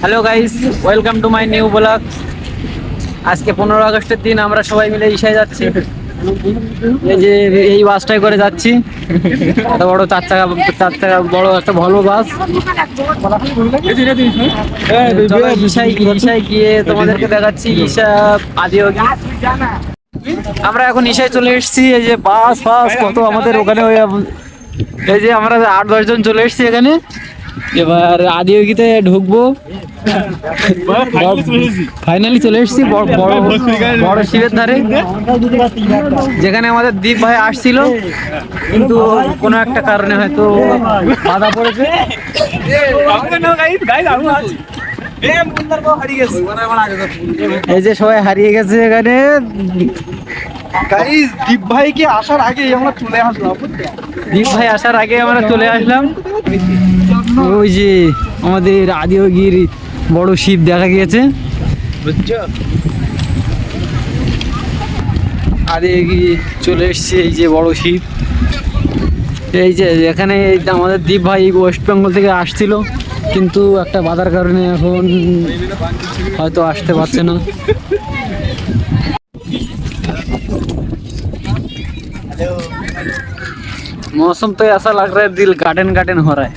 Hello guys, welcome to my new blog. আজকে 15 আগস্টের দিন আমরা সবাই মিলে ইসায় যাচ্ছি। এই যে এই বাসটায় করে যাচ্ছি, এত বড় চার চাকা বড় একটা ভলভো বাস। চলো ইসায় গিয়ে তোমাদেরকে দেখাচ্ছি ইসা আদিয়োগী। আমরা এখন ইসায় চলে এসেছি। এই যে বাস ফাস কত আমাদের ওখানে, এই যে আমরা 8-10 জন চলে এসেছি এখানে। এবার আদিয়োগীতে ঢুকবো। ফাইনালি চলে এসেছি বড় শিবের ধারে, যেখানে আমাদের দীপ ভাই আসছিল, কিন্তু কোনো একটা কারণে হয়তো বাধা পড়েছে। এই যে সবাই হারিয়ে গেছে এখানে। দীপ ভাইকে আসার আগে আমরা চলে আসলাম। দীপ ভাই আসার আগে আমরা চলে আসলাম। ওই যে আমাদের আদিয়োগীর বড় শিব দেখা গিয়েছে। আদিয়োগী চলে এসছে, এই যে বড় শিব। এই যে এখানে আমাদের দীপ ভাই ওয়েস্ট বেঙ্গল থেকে আসছিল, কিন্তু একটা বাধার কারণে এখন হয়তো আসতে পারছে না। मौसम तो ऐसा लग रहा है दिल गार्डन गार्डन हो रहा है।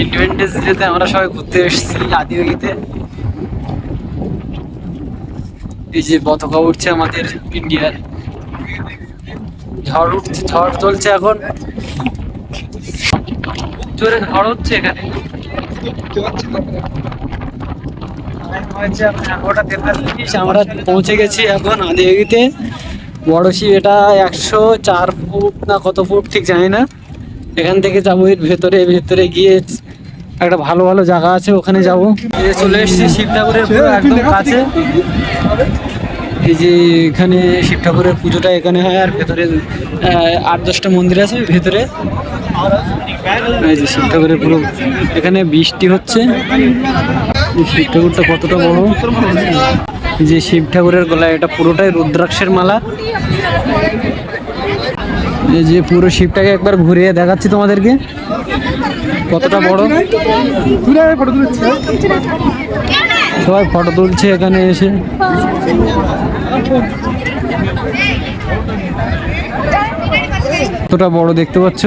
ইন্ডিপেন্ডেন্স ডেতে আমরা সবাই ঘুরতে এসেছি আদিয়োগীতে। এই যে পতাকা উঠছে আমাদের ইন্ডিয়ার। ঝড় চলছে এখন, জোরে ঝড় হচ্ছে এখানে। আমরা পৌঁছে গেছি এখন আদিয়োগীতে। বড় শিব এটা 104 ফুট না কত ফুট ঠিক জানি না। এখান থেকে যাবো এর ভেতরে গিয়ে একটা ভালো ভালো জায়গা আছে, ওখানে যাবো। চলে এসেছি শিব ঠাকুরের একদম কাছে। এই যে এখানে শিব ঠাকুরের পুজোটা এখানে হয়, আর ভেতরে 8-10টা মন্দির আছে ভেতরে। এই যে শিব ঠাকুরের পুরো এখানে বৃষ্টি হচ্ছে। শিব ঠাকুরটা কতটা বড়! যে শিব ঠাকুরের গলায় এটা পুরোটাই রুদ্রাক্ষের মালা। এই যে পুরো শিবটাকে একবার ঘুরিয়ে দেখাচ্ছি তোমাদেরকে কতটা বড়। সবাই ফটো তুলছে এখানে এসে। কতটা বড় দেখতে পাচ্ছ।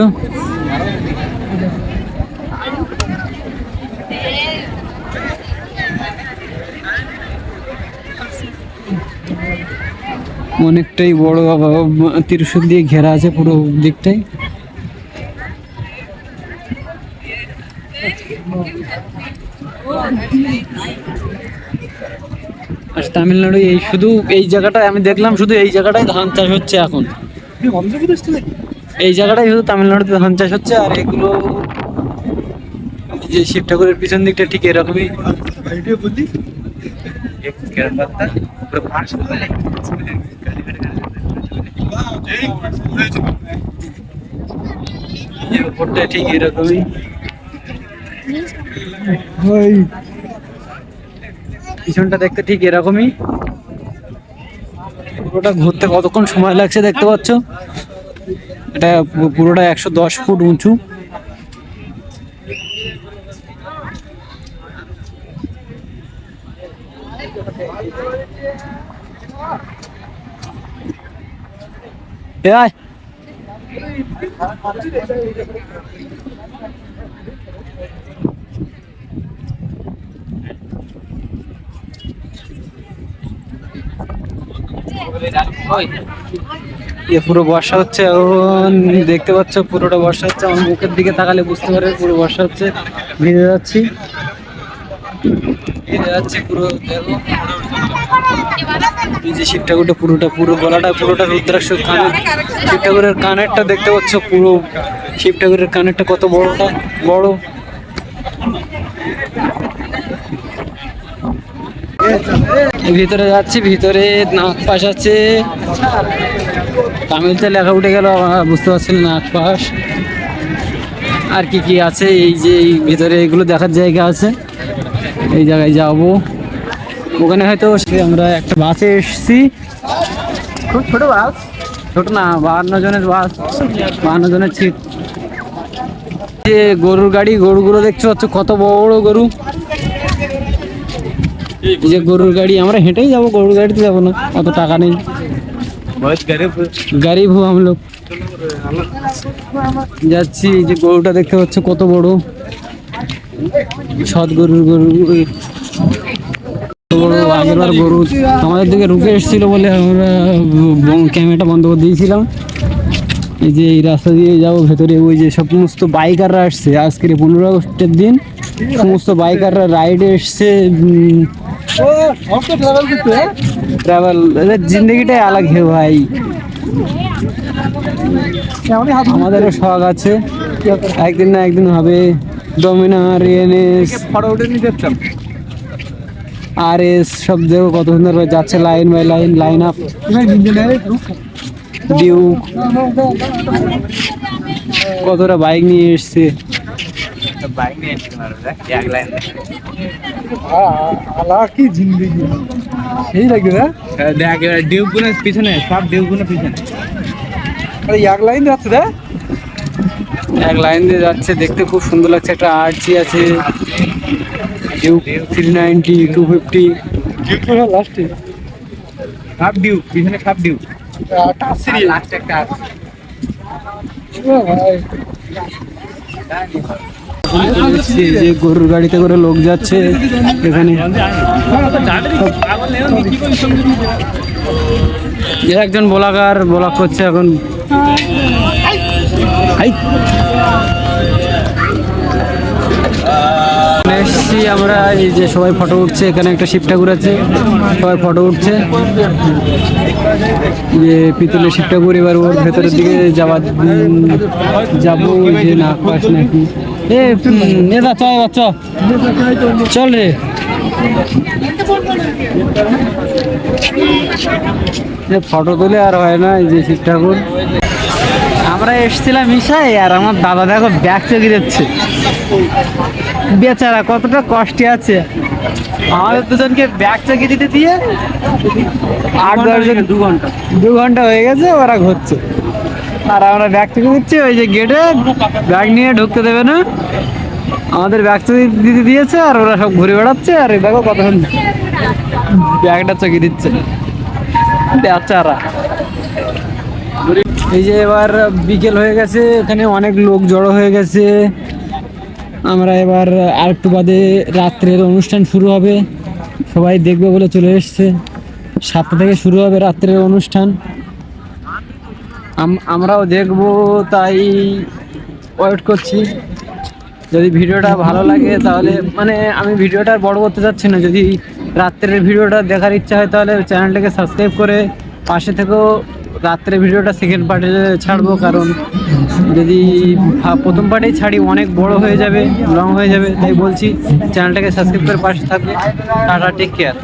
অনেকটাই বড়, ত্রিশূল দিয়ে ঘেরা আছে পুরো দিকটাই। আর তামিলনাড়ু শুধু এই জায়গাটায় আমি দেখলাম, শুধু এই জায়গাটায় ধান চাষ হচ্ছে এখন। এই জায়গাটায় শুধু তামিলনাড়ুতে ধান চাষ হচ্ছে। আর এগুলো যে শিব ঠাকুরের পিছন দিকটা ঠিক এরকমই। উপরটা ঠিক এরকমই। পিছনটা দেখতে ঠিক এরকমই। পুরোটা ঘুরতে কতক্ষণ সময় লাগছে দেখতে পাচ্ছ। এটা পুরোটা 110 ফুট উঁচু। পুরো বর্ষা হচ্ছে এখন, দেখতে পাচ্ছ পুরোটা বর্ষা হচ্ছে। আমার মুখের দিকে তাকালে বুঝতে পারবে পুরো বর্ষা হচ্ছে। ভিজে যাচ্ছি পুরো। এই যে শিব ঠাকুরটা পুরো গলাটা পুরোটা রুদ্রাক্ষ। শিব ঠাকুরের কানেরটা দেখতে পাচ্ছ, পুরো শিব ঠাকুরের কানেরটা কত বড়। ভিতরে যাচ্ছি, ভিতরে নাগপাশ আছে। তামিলতে লেখা উঠে গেল, বুঝতে পারছি না নাগপাশ আর কি আছে। এই যে ভিতরে এগুলো দেখার জায়গা আছে, এই জায়গায় যাবো। ওখানে হয়তো আমরা একটা বাসে এসেছি, খুব ছোট বাস, ছোট না, 52 জনের বাস, 52 জনের সিট। যে গরুর গাড়ি, গরুগুলো দেখতে পাচ্ছ কত বড় বড় গরু। এই যে গরুর গাড়ি, আমরা হেঁটেই যাবো, গরুর গাড়িতে যাবো না, অত টাকা নেই। গরিব হো हम लोग। যাচ্ছি। এই যে গরুটা দেখতে পাচ্ছ কত বড়, সৎ গরুর গরু, কত বড়। আগেরবার গরু আমাদের দিকে রুকে এসেছিল বলে আমরা ক্যামেরাটা বন্ধ করে দিয়েছিলাম। এই যে এই রাস্তা দিয়ে যাবো ভেতরে, ওই যে সমস্ত বাইকাররা আসছে আজকের 15 আগস্টের দিন, সমস্ত বাইকাররা রাইডে এসছে। ট্রাভেল, এদের জিন্দগিটাই আলাগ হে ভাই। আমাদেরও শখ আছে, একদিন না একদিন হবে। ডমিনার, এনএস, আর এস সব দেখো কত সুন্দর যাচ্ছে, line by line, line up. Duke, কতটা বাইক নিয়ে এসছে। কি জিন্দগি সেই লাগে না। দেখ ডিউক গুলো পিছনে, সব ডিউক গুলো পিছনে। আরে এক লাইন যাচ্ছে রে, এক লাইন দিয়ে যাচ্ছে, দেখতে খুব সুন্দর লাগছে। একটা আরজি আছে, ডিউক 390, 250। লাস্টে সব ডিউক পিছনে, সব ডিউক। টাচ সিরিয়াল লাস্ট একটা এই যে গরুর গাড়িতে করে লোক যাচ্ছে এখানে। এর একজন ব্লগার ব্লগ করছে এখন। এসছি আমরা, এই যে সবাই ফটো উঠছে, এখানে একটা শিব ঠাকুর আছে, সবাই ফটো উঠছে। যে পিতলের শিব ঠাকুর, এবার ওর ভেতরের দিকে যাবো। যে না পাস নাকি নেতা, চল বাচ্চা চল রে। ফটো তুলে আর হয় না। এই যে শিব ঠাকুর, আমরা এসছিলাম ঈশায়, আর আমার দাদা দেখো ব্যাগ চকি দিচ্ছে, বেচারা কতটা কষ্টে আছে। আমাদের দুজনকে ব্যাগ চাকিয়ে দিতে দিয়ে 8-10 জন, 2 ঘন্টা হয়ে গেছে, ওরা ঘুরছে আর আমরা ব্যাগ চাকিয়ে দিচ্ছি। ওই যে গেটে ব্যাগ নিয়ে ঢুকতে দেবে না, আমাদের ব্যাগ চাকিয়ে দিতে দিয়েছে, আর ওরা সব ঘুরে বেড়াচ্ছে। আর দেখো কতক্ষণ ব্যাগটা চাকিয়ে দিচ্ছে, বেচারা। এই যে এবার বিকেল হয়ে গেছে, এখানে অনেক লোক জড়ো হয়ে গেছে। আমরা এবার আরেকটু বাদে রাত্রের অনুষ্ঠান শুরু হবে, সবাই দেখবে বলে চলে এসছে। 7টা থেকে শুরু হবে রাত্রের অনুষ্ঠান, আমরাও দেখবো, তাই ওয়েট করছি। যদি ভিডিওটা ভালো লাগে তাহলে, মানে আমি ভিডিওটা আর বড় করতে চাচ্ছি না, যদি রাত্রের ভিডিওটা দেখার ইচ্ছা হয় তাহলে চ্যানেলটাকে সাবস্ক্রাইব করে পাশে থেকেও। রাত্রে ভিডিওটা সেকেন্ড পার্টে ছাড়বো, কারণ যদি প্রথম পার্টেই ছাড়ি অনেক বড় হয়ে যাবে, লং হয়ে যাবে, তাই বলছি চ্যানেলটাকে সাবস্ক্রাইব করে পাশে থাকবে। Tata, take care.